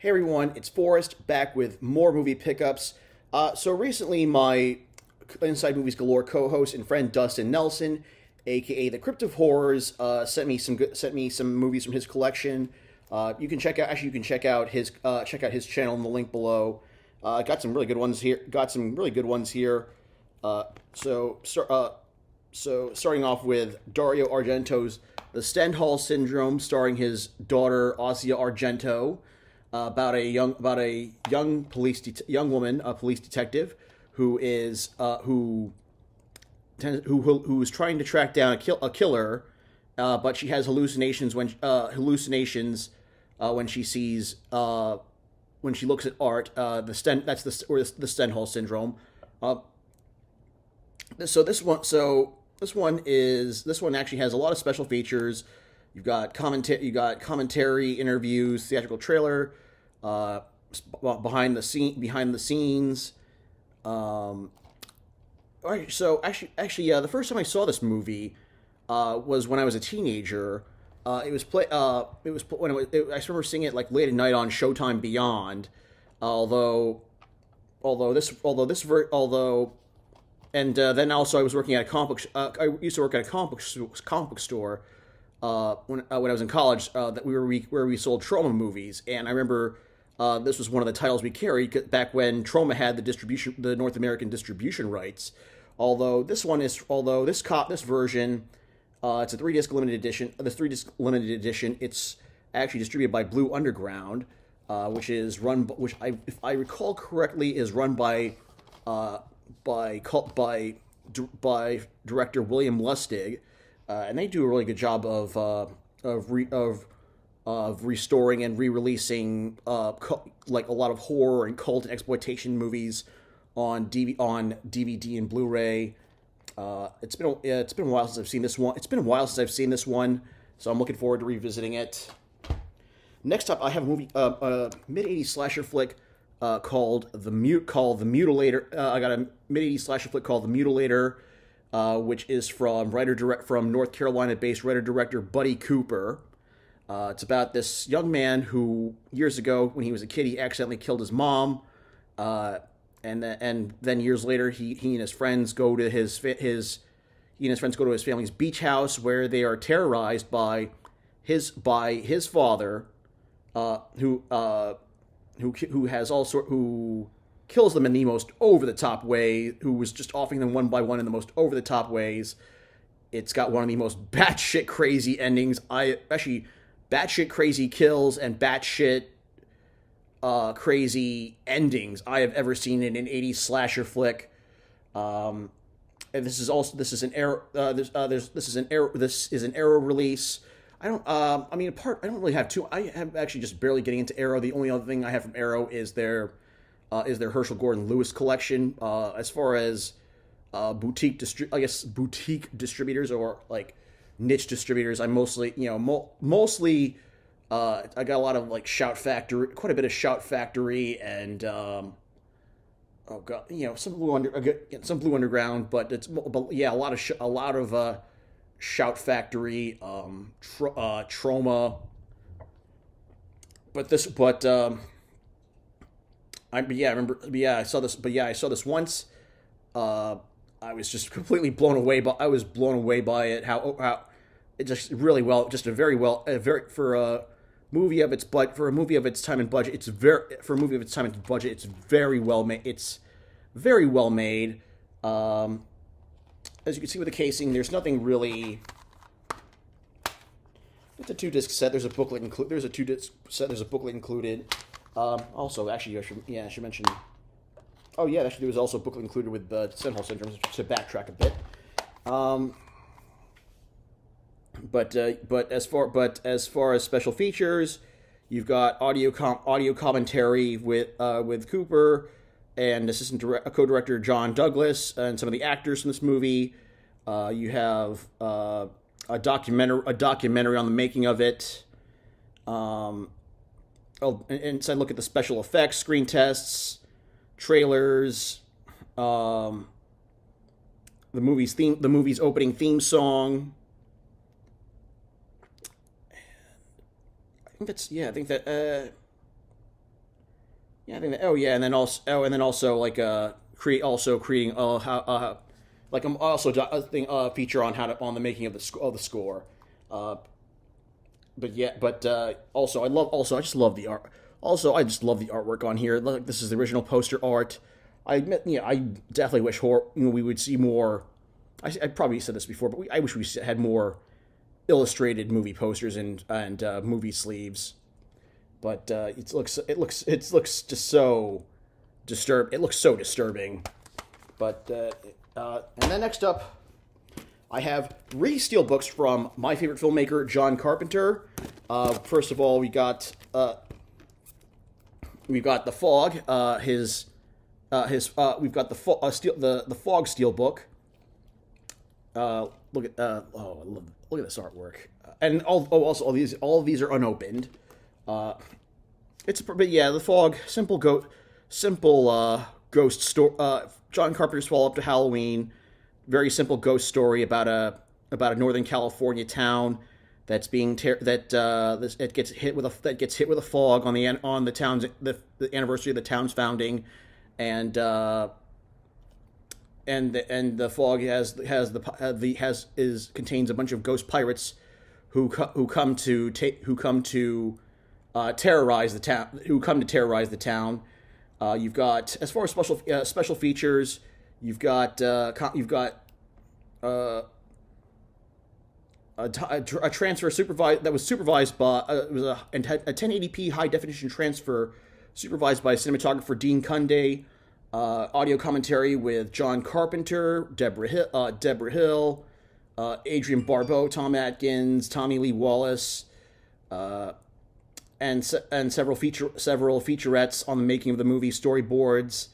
Hey everyone, it's Forrest back with more movie pickups. So recently, my Inside Movies Galore co-host and friend Dustin Nelson, aka the Crypt of Horrors, sent me some movies from his collection. You can check out his channel in the link below. Got some really good ones here. So starting off with Dario Argento's The Theenhall Syndrome, starring his daughter Ossia Argento. About a young woman, a police detective, who is trying to track down a killer, but she has hallucinations when she looks at art. The Theenhall Syndrome. This one actually has a lot of special features. You got commentary, interviews, theatrical trailer, behind the scenes. The first time I saw this movie was when I was a teenager. I remember seeing it like late at night on Showtime Beyond. Then also I was working at a comic. I used to work at a comic book store. When I was in college, where we sold Trauma movies, and I remember this was one of the titles we carried back when Trauma had the North American distribution rights. This version, it's a 3-disc limited edition. This 3-disc limited edition, it's actually distributed by Blue Underground, which if I recall correctly, is run by director William Lustig. And they do a really good job of restoring and re-releasing like a lot of horror and cult and exploitation movies on DVD and Blu-ray. It's been a while since I've seen this one. So I'm looking forward to revisiting it. Next up, I have a movie, a mid-80s slasher flick called The Mutilator. I got a mid-80s slasher flick called The Mutilator. Which is from North Carolina-based writer-director Buddy Cooper. It's about this young man who, years ago, when he was a kid, he accidentally killed his mom, and then years later, he and his friends go to his family's beach house, where they are terrorized by his father, who kills them in the most over-the-top way, who was just offing them one by one in the most over-the-top ways. It's got one of the most batshit crazy endings. Batshit crazy kills and batshit crazy endings I have ever seen in an 80s slasher flick. And this is an Arrow release. I don't really have too. I am actually just barely getting into Arrow. The only other thing I have from Arrow is their Herschel Gordon Lewis collection. As far as boutique distributors or like niche distributors, I mostly I got a lot of like quite a bit of Shout Factory and some Blue Underground, but a lot of Shout Factory, Trauma, I saw this once. I was just completely blown away by it. How it just really well, just for a movie of its time and budget. It's very well made. It's very well made. As you can see with the casing, there's nothing really. It's a 2-disc set. There's a booklet included. Also, actually, I should mention. Oh yeah, actually, there was also a booklet included with the Theenhall Syndrome, to backtrack a bit. But as far as special features, you've got audio commentary with Cooper and co-director John Douglas and some of the actors from this movie. You have a documentary on the making of it. Inside look at the special effects, screen tests, trailers, the movie's opening theme song. I think that Yeah, I think that, oh yeah, and then also like creating like I'm also a thing feature on how to on the making of the score. Uh, but yeah, but also I just love the art. Also, I just love the artwork on here. Like this is the original poster art. I admit, I definitely wish we would see more. I probably said this before, but I wish we had more illustrated movie posters and movie sleeves. But it looks just so disturb. It looks so disturbing. But and then next up, I have three steel books from my favorite filmmaker, John Carpenter. First of all, we've got the Fog. We've got the Fog steel book. Look at look at this artwork. And also all of these are unopened. But yeah, the Fog, simple ghost story. John Carpenter's follow up to Halloween, very simple ghost story about a Northern California town that's being it gets hit with a fog on the town's the anniversary of the town's founding, and the fog contains a bunch of ghost pirates who come to terrorize the town. You've got, as far as special features, you've got a transfer supervised by it was a 1080p high definition transfer supervised by cinematographer Dean Cunday. Audio commentary with John Carpenter, Deborah Hill, Adrian Barbeau, Tom Atkins, Tommy Lee Wallace, and several featurettes on the making of the movie, storyboards,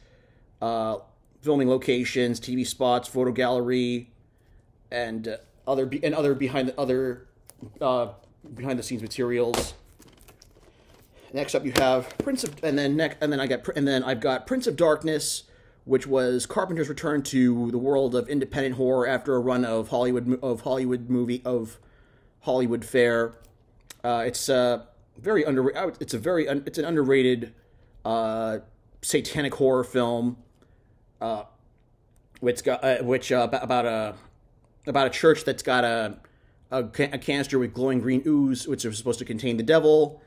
filming locations, TV spots, photo gallery, and other behind the scenes materials. Next up, you have I've got Prince of Darkness, which was Carpenter's return to the world of independent horror after a run of Hollywood fare. It's very under. It's an underrated satanic horror film. About a church that's got a canister with glowing green ooze, which is supposed to contain the devil.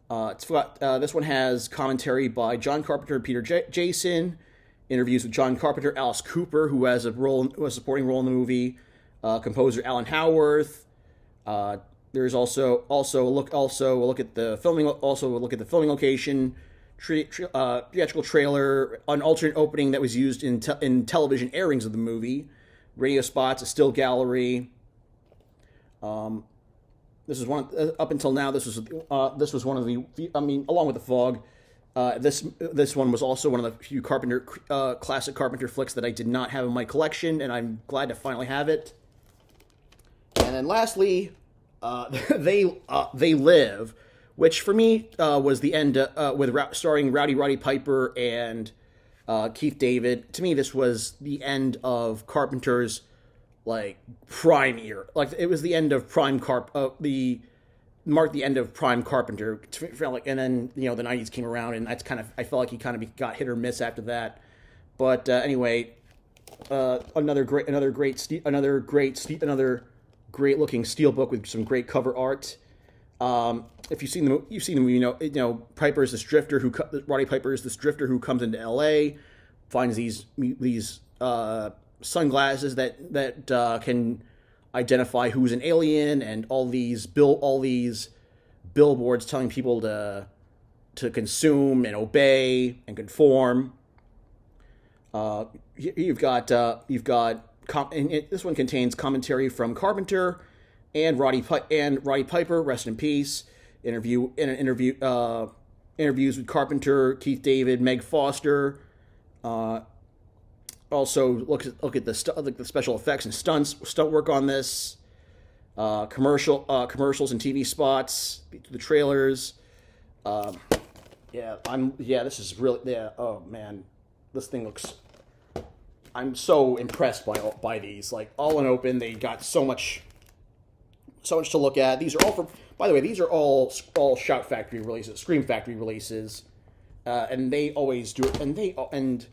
This one has commentary by John Carpenter and Peter Jason, interviews with John Carpenter, Alice Cooper, who has a supporting role in the movie, composer Alan Howarth. There's also a look at the filming location, theatrical trailer, an alternate opening that was used in television airings of the movie, radio spots, a still gallery. This is one up until now. This was one of the. Along with the Fog, this one was also one of the few classic Carpenter flicks that I did not have in my collection, and I'm glad to finally have it. And then lastly, They Live, which for me was the end starring Roddy Piper and Keith David. To me, this was the end of Carpenter's prime era. It was the end of marked the end of prime Carpenter. And then the 90s came around, and that's I felt like he got hit or miss after that. But anyway, another great looking steelbook with some great cover art. If you've seen the movie, Piper is this drifter Roddy Piper is this drifter who comes into L.A., finds these sunglasses that can identify who's an alien, and all these billboards telling people to consume and obey and conform. This one contains commentary from Carpenter and Roddy Piper, rest in peace. Interviews with Carpenter, Keith David, Meg Foster. Also, look at the special effects and stunt work on this. Commercials and TV spots, the trailers. This is really Oh man, this thing looks. I'm so impressed by these. All unopened, they got so much to look at. These are all from. By the way, these are all Shout Factory releases, Scream Factory releases. and they always do it, and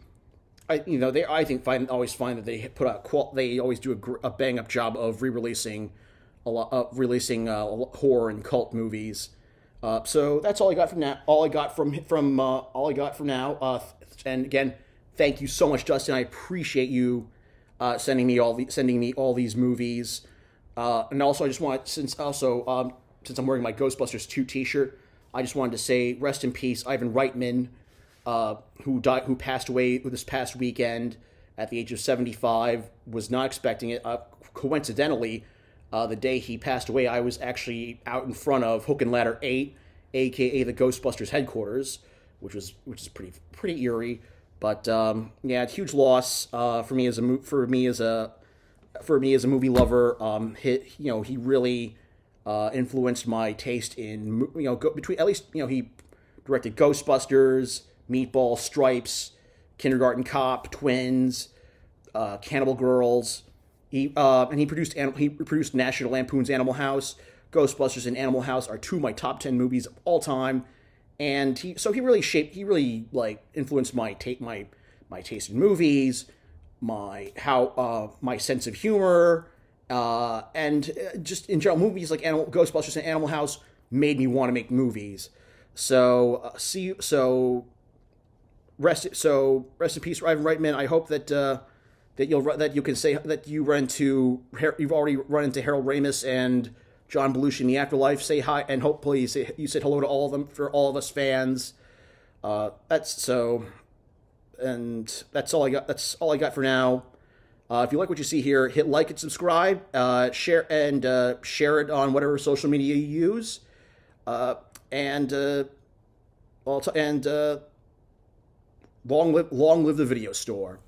I they always find that they put out they always do a bang up job of re-releasing a lot of releasing horror and cult movies. So that's all I got from now. All I got from now. And again, thank you so much, Dustin. I appreciate you sending me all these movies. And also, I just want since I'm wearing my Ghostbusters 2 T-shirt, I just wanted to say rest in peace, Ivan Reitman, who passed away this past weekend at the age of 75. Was not expecting it. Coincidentally, the day he passed away, I was actually out in front of Hook and Ladder 8, aka the Ghostbusters headquarters, which is pretty eerie. But yeah, it's a huge loss for me as a movie lover. He really influenced my taste in between at least he directed Ghostbusters, Meatball, Stripes, Kindergarten Cop, Twins, Cannibal Girls. He produced National Lampoon's Animal House. Ghostbusters and Animal House are two of my top 10 movies of all time, and he really influenced my taste in movies, my sense of humor, and just in general, movies like Ghostbusters and Animal House made me want to make movies. So rest in peace, Ivan Reitman. I hope that you can say that you've already run into Harold Ramis and John Belushi in the afterlife. Say hi, and hopefully you said hello to all of them for all of us fans. That's all I got. That's all I got for now. If you like what you see here, hit like and subscribe. Share it on whatever social media you use. Long live the video store.